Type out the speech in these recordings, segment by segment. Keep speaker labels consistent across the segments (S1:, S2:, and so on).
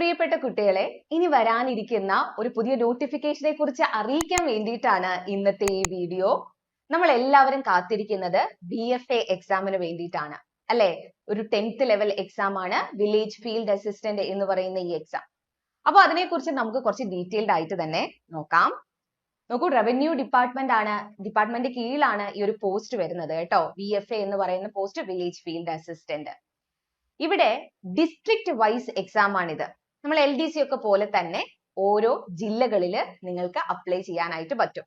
S1: പ്രിയപ്പെട്ട കുട്ടികളെ, ഇനി വരാനിരിക്കുന്ന ഒരു പുതിയ നോട്ടിഫിക്കേഷനെ കുറിച്ച് അറിയിക്കാൻ വേണ്ടിയിട്ടാണ് ഇന്നത്തെ ഈ വീഡിയോ. നമ്മൾ എല്ലാവരും കാത്തിരിക്കുന്നത് BFA എക്സാമിന് വേണ്ടിയിട്ടാണ് അല്ലേ? ഒരു 10th ലെവൽ എക്സാം ആണ് വില്ലേജ് ഫീൽഡ് അസിസ്റ്റന്റ് എന്ന് പറയുന്ന ഈ എക്സാം. അപ്പോൾ അതിനെക്കുറിച്ച് നമുക്ക് കുറച്ച് ഡീറ്റെയിൽഡ് ആയിട്ട് തന്നെ നോക്കാം. നോക്കൂ, റവന്യൂ ഡിപ്പാർട്ട്മെന്റ് കീഴിലാണ് ഈ ഒരു പോസ്റ്റ് വരുന്നത് കേട്ടോ. BFA എന്ന് പറയുന്ന പോസ്റ്റ് വില്ലേജ് ഫീൽഡ് അസിസ്റ്റന്റ്. ഇവിടെ ഡിസ്ട്രിക്ട് വൈസ് എക്സാം ആണിത്. നമ്മൾ LDC ഒക്കെ പോലെ തന്നെ ഓരോ ജില്ലകളിൽ നിങ്ങൾക്ക് അപ്ലൈ ചെയ്യാനായിട്ട് പറ്റും.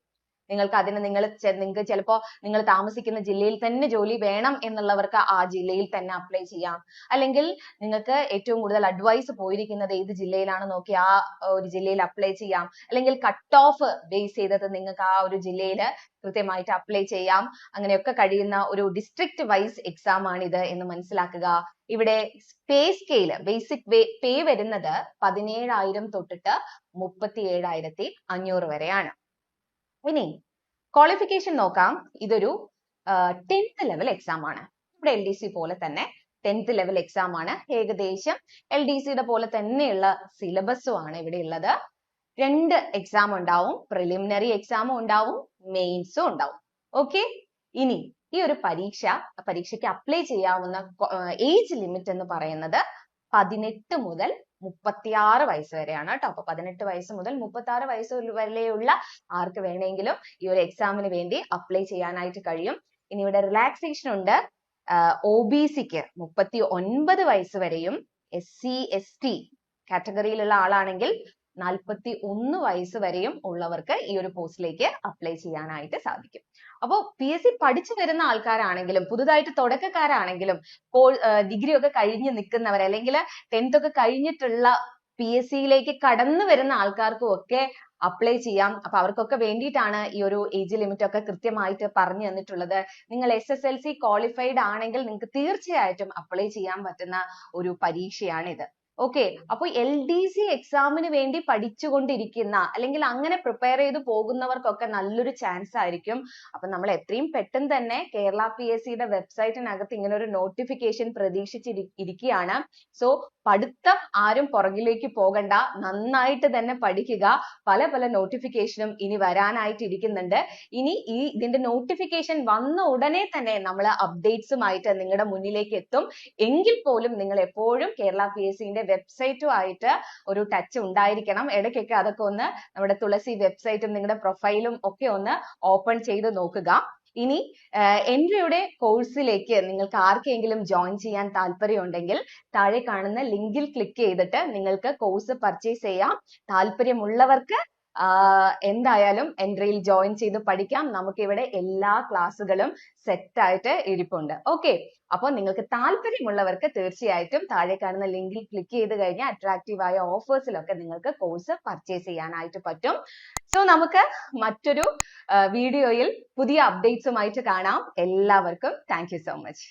S1: നിങ്ങൾക്ക് അതിന് നിങ്ങൾക്ക് ചിലപ്പോൾ നിങ്ങൾ താമസിക്കുന്ന ജില്ലയിൽ തന്നെ ജോലി വേണം എന്നുള്ളവർക്ക് ആ ജില്ലയിൽ തന്നെ അപ്ലൈ ചെയ്യാം. അല്ലെങ്കിൽ നിങ്ങൾക്ക് ഏറ്റവും കൂടുതൽ അഡ്വൈസ് പോയിരിക്കുന്നത് ഏത് ജില്ലയിലാണ് നോക്കി ആ ഒരു ജില്ലയിൽ അപ്ലൈ ചെയ്യാം. അല്ലെങ്കിൽ കട്ട് ഓഫ് ബേസ് ചെയ്തത് നിങ്ങൾക്ക് ആ ഒരു ജില്ലയിൽ കൃത്യമായിട്ട് അപ്ലൈ ചെയ്യാം. അങ്ങനെയൊക്കെ കഴിയുന്ന ഒരു ഡിസ്ട്രിക്ട് വൈസ് എക്സാം ആണിത് എന്ന് മനസ്സിലാക്കുക. ഇവിടെ പേ സ്കെയില് ബേസിക് പേ വരുന്നത് 17,000 തൊട്ടിട്ട് 37,500 വരെയാണ്. ഇനി ക്വാളിഫിക്കേഷൻ നോക്കാം. ഇതൊരു 10th ലെവൽ എക്സാം ആണ്. ഇവിടെ LDC പോലെ തന്നെ 10th ലെവൽ എക്സാം ആണ്. ഏകദേശം LDCയുടെ പോലെ തന്നെയുള്ള സിലബസും ആണ് ഇവിടെ ഉള്ളത്. 2 എക്സാം ഉണ്ടാവും, പ്രിലിമിനറി എക്സാമും ഉണ്ടാവും, മെയിൻസും ഉണ്ടാവും. ഓക്കെ, ഇനി ഈ ഒരു പരീക്ഷയ്ക്ക് അപ്ലൈ ചെയ്യാവുന്ന ഏജ് ലിമിറ്റ് എന്ന് പറയുന്നത് 18 മുതൽ 36 വയസ്സ് വരെയാണ് കേട്ടോ. അപ്പൊ 18 വയസ്സ് മുതൽ 36 വയസ്സ് വരെയുള്ള ആർക്ക് വേണമെങ്കിലും ഈ ഒരു എക്സാമിന് വേണ്ടി അപ്ലൈ ചെയ്യാനായിട്ട് കഴിയും. ഇനി ഇവിടെ റിലാക്സേഷൻ ഉണ്ട്. OBCക്ക് 39 വയസ്സ് വരെയും, SC/ST കാറ്റഗറിയിലുള്ള ആളാണെങ്കിൽ 41 വയസ്സ് വരെയും ഉള്ളവർക്ക് ഈ ഒരു പോസ്റ്റിലേക്ക് അപ്ലൈ ചെയ്യാനായിട്ട് സാധിക്കും. അപ്പോൾ PSC പഠിച്ചു വരുന്ന ആൾക്കാരാണെങ്കിലും പുതുതായിട്ട് തുടക്കക്കാരാണെങ്കിലും ഡിഗ്രി ഒക്കെ കഴിഞ്ഞ് നിൽക്കുന്നവർ അല്ലെങ്കിൽ 10th ഒക്കെ കഴിഞ്ഞിട്ടുള്ള PSCയിലേക്ക് കടന്നു വരുന്ന ആൾക്കാർക്കും ഒക്കെ അപ്ലൈ ചെയ്യാം. അപ്പൊ അവർക്കൊക്കെ വേണ്ടിയിട്ടാണ് ഈ ഒരു ഏജ് ലിമിറ്റ് ഒക്കെ കൃത്യമായിട്ട് പറഞ്ഞു തന്നിട്ടുള്ളത്. നിങ്ങൾ SSLC ക്വാളിഫൈഡ് ആണെങ്കിൽ നിങ്ങൾക്ക് തീർച്ചയായിട്ടും അപ്ലൈ ചെയ്യാൻ പറ്റുന്ന ഒരു പരീക്ഷയാണിത്. ഓക്കെ, അപ്പോൾ LDC എക്സാമിന് വേണ്ടി പഠിച്ചുകൊണ്ടിരിക്കുന്ന അല്ലെങ്കിൽ അങ്ങനെ പ്രിപ്പയർ ചെയ്ത് പോകുന്നവർക്കൊക്കെ നല്ലൊരു ചാൻസ് ആയിരിക്കും. അപ്പൊ നമ്മൾ എത്രയും പെട്ടെന്ന് തന്നെ കേരള PSCയുടെ വെബ്സൈറ്റിനകത്ത് ഇങ്ങനെ ഒരു നോട്ടിഫിക്കേഷൻ പ്രതീക്ഷിച്ചിരിക്കുകയാണ്. സോ പഠിത്തം ആരും പുറകിലേക്ക് പോകണ്ട, നന്നായിട്ട് തന്നെ പഠിക്കുക. പല പല നോട്ടിഫിക്കേഷനും ഇനി വരാനായിട്ട് ഇരിക്കുന്നുണ്ട്. ഇനി ഇതിന്റെ നോട്ടിഫിക്കേഷൻ വന്ന ഉടനെ തന്നെ നമ്മൾ അപ്ഡേറ്റ്സുമായിട്ട് നിങ്ങളുടെ മുന്നിലേക്ക് എത്തും. എങ്കിൽ പോലും നിങ്ങൾ എപ്പോഴും കേരള PSCയുടെ വെബ്സൈറ്റുമായിട്ട് ഒരു ടച്ച് ഉണ്ടായിരിക്കണം. ഇടയ്ക്കൊക്കെ അതൊക്കെ ഒന്ന് നമ്മുടെ തുളസി വെബ്സൈറ്റും നിങ്ങളുടെ പ്രൊഫൈലും ഒക്കെ ഒന്ന് ഓപ്പൺ ചെയ്ത് നോക്കുക. ഇനി എൻട്രിയുടെ കോഴ്സിലേക്ക് നിങ്ങൾക്ക് ആർക്കെങ്കിലും ജോയിൻ ചെയ്യാൻ താല്പര്യമുണ്ടെങ്കിൽ താഴെ കാണുന്ന ലിങ്കിൽ ക്ലിക്ക് ചെയ്തിട്ട് നിങ്ങൾക്ക് കോഴ്സ് പർച്ചേസ് ചെയ്യാം. താല്പര്യമുള്ളവർക്ക് എന്തായാലും എൻട്രിയിൽ ജോയിൻ ചെയ്ത് പഠിക്കാം. നമുക്കിവിടെ എല്ലാ ക്ലാസ്സുകളും സെറ്റ് ആയിട്ട് ഇരിപ്പുണ്ട്. ഓക്കെ, അപ്പോൾ നിങ്ങൾക്ക് താല്പര്യമുള്ളവർക്ക് തീർച്ചയായിട്ടും താഴെ കാണുന്ന ലിങ്കിൽ ക്ലിക്ക് ചെയ്ത് കഴിഞ്ഞാൽ അട്രാക്റ്റീവ് ആയ ഓഫേഴ്സിലൊക്കെ നിങ്ങൾക്ക് കോഴ്സ് പർച്ചേസ് ചെയ്യാനായിട്ട് പറ്റും. സോ നമുക്ക് മറ്റൊരു വീഡിയോയിൽ പുതിയ അപ്ഡേറ്റ്സുമായിട്ട് കാണാം. എല്ലാവർക്കും താങ്ക് യു സോ മച്ച്.